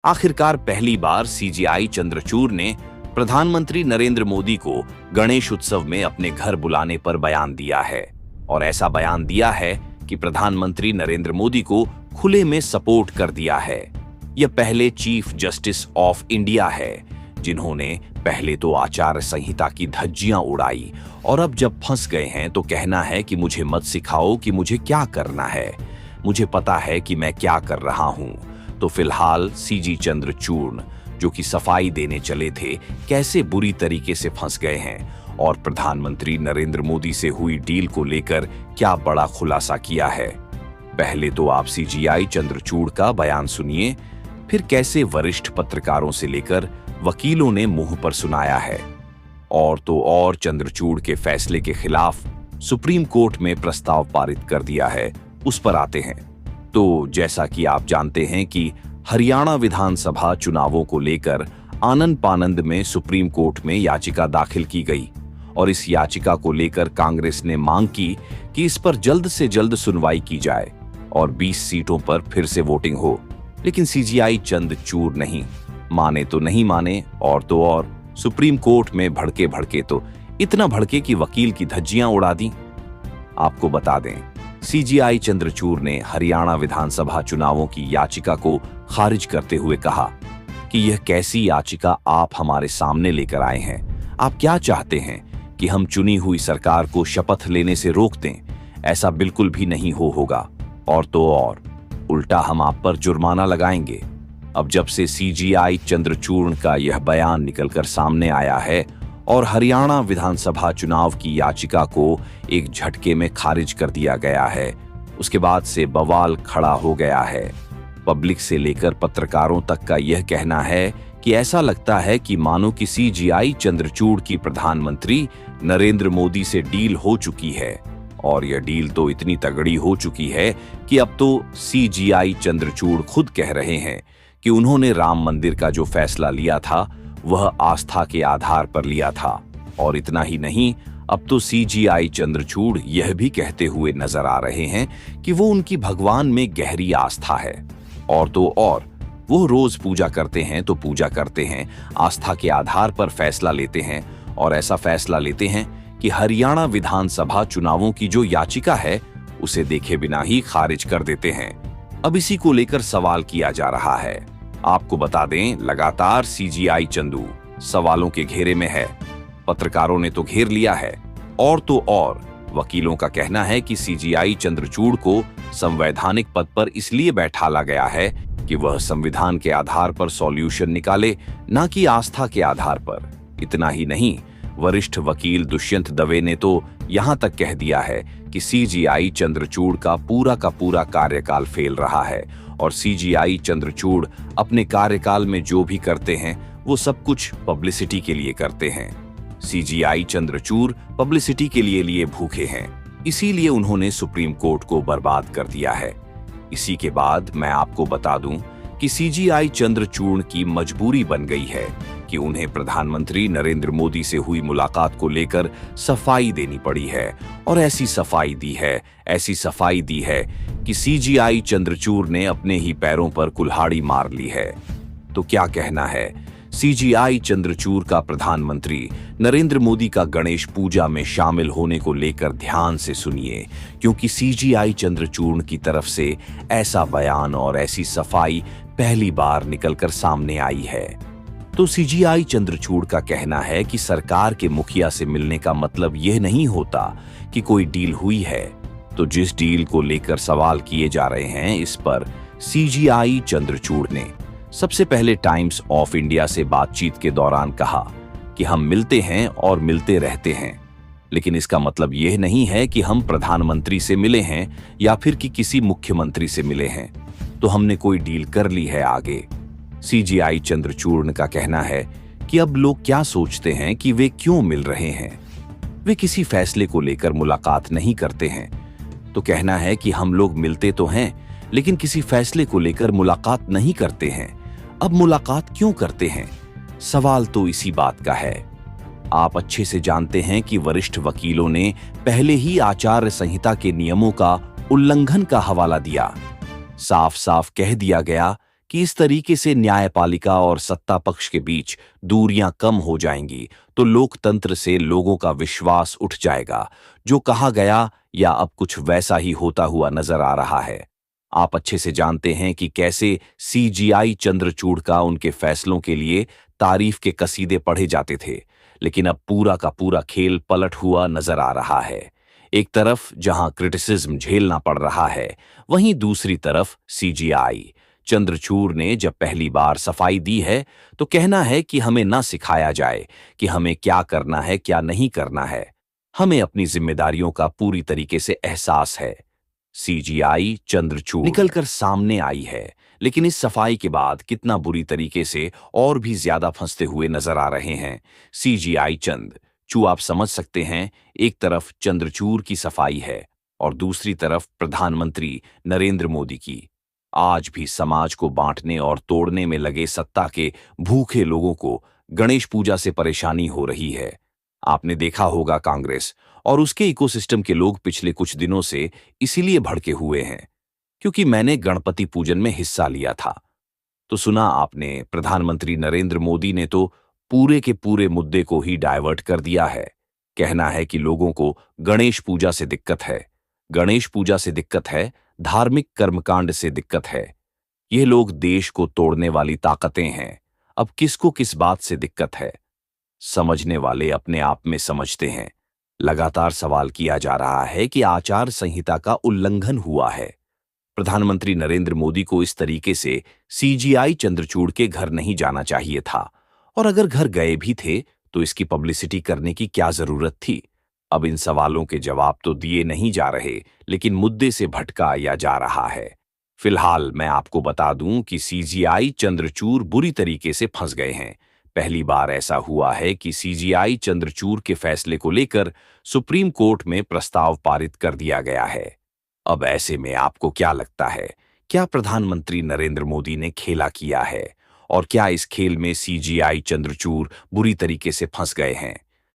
आखिरकार पहली बार सीजीआई चंद्रचूड़ ने प्रधानमंत्री नरेंद्र मोदी को गणेश उत्सव में अपने घर बुलाने पर बयान दिया है और ऐसा बयान दिया है कि प्रधानमंत्री नरेंद्र मोदी को खुले में सपोर्ट कर दिया है। यह पहले चीफ जस्टिस ऑफ इंडिया है जिन्होंने पहले तो आचार संहिता की धज्जियां उड़ाई और अब जब फंस गए हैं तो कहना है कि मुझे मत सिखाओ कि मुझे क्या करना है, मुझे पता है कि मैं क्या कर रहा हूं। तो फिलहाल सीजी चंद्रचूड़ जो कि सफाई देने चले थे कैसे बुरी तरीके से फंस गए हैं और प्रधानमंत्री नरेंद्र मोदी से हुई डील को लेकर क्या बड़ा खुलासा किया है। पहले तो आप सीजीआई चंद्रचूड़ का बयान सुनिए, फिर कैसे वरिष्ठ पत्रकारों से लेकर वकीलों ने मुंह पर सुनाया है। और तो और चंद्रचूड़ के फैसले के खिलाफ सुप्रीम कोर्ट में प्रस्ताव पारित कर दिया है, उस पर आते हैं। तो जैसा कि आप जानते हैं कि हरियाणा विधानसभा चुनावों को लेकर आनंद पानंद में सुप्रीम कोर्ट में याचिका दाखिल की गई और इस याचिका को लेकर कांग्रेस ने मांग की कि इस पर जल्द से जल्द सुनवाई की जाए और 20 सीटों पर फिर से वोटिंग हो। लेकिन सीजीआई चंद्रचूड़ नहीं माने तो नहीं माने, और तो और सुप्रीम कोर्ट में भड़के तो इतना भड़के कि वकील की धज्जियां उड़ा दी। आपको बता दें, सीजीआई चंद्रचूड़ ने हरियाणा विधानसभा चुनावों की याचिका को खारिज करते हुए कहा कि यह कैसी याचिका आप हमारे सामने लेकर आए हैं। आप क्या चाहते हैं कि हम चुनी हुई सरकार को शपथ लेने से रोक दें? ऐसा बिल्कुल भी नहीं होगा, और तो और उल्टा हम आप पर जुर्माना लगाएंगे। अब जब से सीजीआई चंद्रचूड़ का यह बयान निकलकर सामने आया है और हरियाणा विधानसभा चुनाव की याचिका को एक झटके में खारिज कर दिया गया है, उसके बाद से बवाल खड़ा हो गया है। पब्लिक से लेकर पत्रकारों तक का यह कहना है कि ऐसा लगता है कि मानो कि सीजीआई चंद्रचूड़ की प्रधानमंत्री नरेंद्र मोदी से डील हो चुकी है, और यह डील तो इतनी तगड़ी हो चुकी है कि अब तो सीजीआई चंद्रचूड़ खुद कह रहे हैं कि उन्होंने राम मंदिर का जो फैसला लिया था वह आस्था के आधार पर लिया था। और इतना ही नहीं, अब तो सीजीआई चंद्रचूड़ यह भी कहते हुए नजर आ रहे हैं कि वो उनकी भगवान में गहरी आस्था है, और तो और वो रोज पूजा करते हैं तो पूजा करते हैं, आस्था के आधार पर फैसला लेते हैं और ऐसा फैसला लेते हैं कि हरियाणा विधानसभा चुनावों की जो याचिका है उसे देखे बिना ही खारिज कर देते हैं। अब इसी को लेकर सवाल किया जा रहा है। आपको बता दें, लगातार सीजीआई चंदू सवालों के घेरे में है। पत्रकारों ने तो घेर लिया है, और तो और वकीलों का कहना है कि सीजीआई चंद्रचूड़ को संवैधानिक पद पर इसलिए बैठाला गया है कि वह संविधान के आधार पर सॉल्यूशन निकाले, ना कि आस्था के आधार पर। इतना ही नहीं, वरिष्ठ वकील दुष्यंत दवे ने तो यहां तक कह दिया है कि सीजीआई चंद्रचूड़ का पूरा कार्यकाल फेल रहा है और सीजीआई चंद्रचूड़ अपने कार्यकाल में जो भी करते हैं वो सब कुछ पब्लिसिटी के लिए करते हैं। सीजीआई चंद्रचूड़ पब्लिसिटी के लिए भूखे हैं, इसीलिए उन्होंने सुप्रीम कोर्ट को बर्बाद कर दिया है। इसी के बाद मैं आपको बता दूं कि सीजीआई चंद्रचूड़ की मजबूरी बन गई है कि उन्हें प्रधानमंत्री नरेंद्र मोदी से हुई मुलाकात को लेकर सफाई देनी पड़ी है, और ऐसी सफाई दी है कि सीजीआई चंद्रचूड़ ने अपने ही पैरों पर कुल्हाड़ी मार ली है। तो क्या कहना है सीजीआई चंद्रचूड़ का प्रधानमंत्री नरेंद्र मोदी का गणेश पूजा में शामिल होने को लेकर? ध्यान से सुनिए, क्योंकि सीजीआई चंद्रचूड़ की तरफ से ऐसा बयान और ऐसी सफाई पहली बार निकलकर सामने आई है। तो सीजीआई चंद्रचूड़ का कहना है कि सरकार के मुखिया से मिलने का मतलब यह नहीं होता कि कोई डील हुई है। तो जिस डील को लेकर सवाल किए जा रहे हैं, इस पर सीजीआई चंद्रचूड़ ने सबसे पहले टाइम्स ऑफ इंडिया से बातचीत के दौरान कहा कि हम मिलते हैं और मिलते रहते हैं, लेकिन इसका मतलब यह नहीं है कि हम प्रधानमंत्री से मिले हैं या फिर कि किसी मुख्यमंत्री से मिले हैं तो हमने कोई डील कर ली है आगे। सीजीआई चंद्रचूड़ का कहना है कि अब लोग क्या सोचते हैं कि वे क्यों मिल रहे हैं, वे किसी फैसले को लेकर मुलाकात नहीं करते हैं। तो कहना है कि हम लोग मिलते तो हैं लेकिन किसी फैसले को लेकर मुलाकात नहीं करते हैं। अब मुलाकात क्यों करते हैं? सवाल तो इसी बात का है। आप अच्छे से जानते हैं कि वरिष्ठ वकीलों ने पहले ही आचार संहिता के नियमों का उल्लंघन का हवाला दिया। साफ साफ कह दिया गया कि इस तरीके से न्यायपालिका और सत्ता पक्ष के बीच दूरियां कम हो जाएंगी तो लोकतंत्र से लोगों का विश्वास उठ जाएगा। जो कहा गया या अब कुछ वैसा ही होता हुआ नजर आ रहा है। आप अच्छे से जानते हैं कि कैसे सीजीआई चंद्रचूड़ का उनके फैसलों के लिए तारीफ के कसीदे पढ़े जाते थे, लेकिन अब पूरा का पूरा खेल पलट हुआ नजर आ रहा है। एक तरफ जहां क्रिटिसिज्म झेलना पड़ रहा है, वहीं दूसरी तरफ सीजीआई चंद्रचूड़ ने जब पहली बार सफाई दी है तो कहना है कि हमें ना सिखाया जाए कि हमें क्या करना है क्या नहीं करना है। हमें अपनी जिम्मेदारियों का पूरी तरीके से एहसास है। सीजीआई चंद्रचूड़ निकलकर सामने आई है, लेकिन इस सफाई के बाद कितना बुरी तरीके से और भी ज्यादा फंसते हुए नजर आ रहे हैं सीजीआई चंद्रचूड़। आप समझ सकते हैं, एक तरफ चंद्रचूड़ की सफाई है और दूसरी तरफ प्रधानमंत्री नरेंद्र मोदी की। आज भी समाज को बांटने और तोड़ने में लगे सत्ता के भूखे लोगों को गणेश पूजा से परेशानी हो रही है। आपने देखा होगा कांग्रेस और उसके इकोसिस्टम के लोग पिछले कुछ दिनों से इसीलिए भड़के हुए हैं क्योंकि मैंने गणपति पूजन में हिस्सा लिया था। तो सुना आपने, प्रधानमंत्री नरेंद्र मोदी ने तो पूरे के पूरे मुद्दे को ही डायवर्ट कर दिया है। कहना है कि लोगों को गणेश पूजा से दिक्कत है, गणेश पूजा से दिक्कत है, धार्मिक कर्मकांड से दिक्कत है। ये लोग देश को तोड़ने वाली ताकतें हैं। अब किसको किस बात से दिक्कत है? समझने वाले अपने आप में समझते हैं। लगातार सवाल किया जा रहा है कि आचार संहिता का उल्लंघन हुआ है। प्रधानमंत्री नरेंद्र मोदी को इस तरीके से सीजीआई चंद्रचूड़ के घर नहीं जाना चाहिए था, और अगर घर गए भी थे तो इसकी पब्लिसिटी करने की क्या जरूरत थी? अब इन सवालों के जवाब तो दिए नहीं जा रहे, लेकिन मुद्दे से भटकाया जा रहा है। फिलहाल मैं आपको बता दूं कि सीजीआई चंद्रचूड़ बुरी तरीके से फंस गए हैं। पहली बार ऐसा हुआ है कि सीजीआई चंद्रचूड़ के फैसले को लेकर सुप्रीम कोर्ट में प्रस्ताव पारित कर दिया गया है। अब ऐसे में आपको क्या लगता है, क्या प्रधानमंत्री नरेंद्र मोदी ने खेला किया है, और क्या इस खेल में सीजीआई चंद्रचूड़ बुरी तरीके से फंस गए हैं?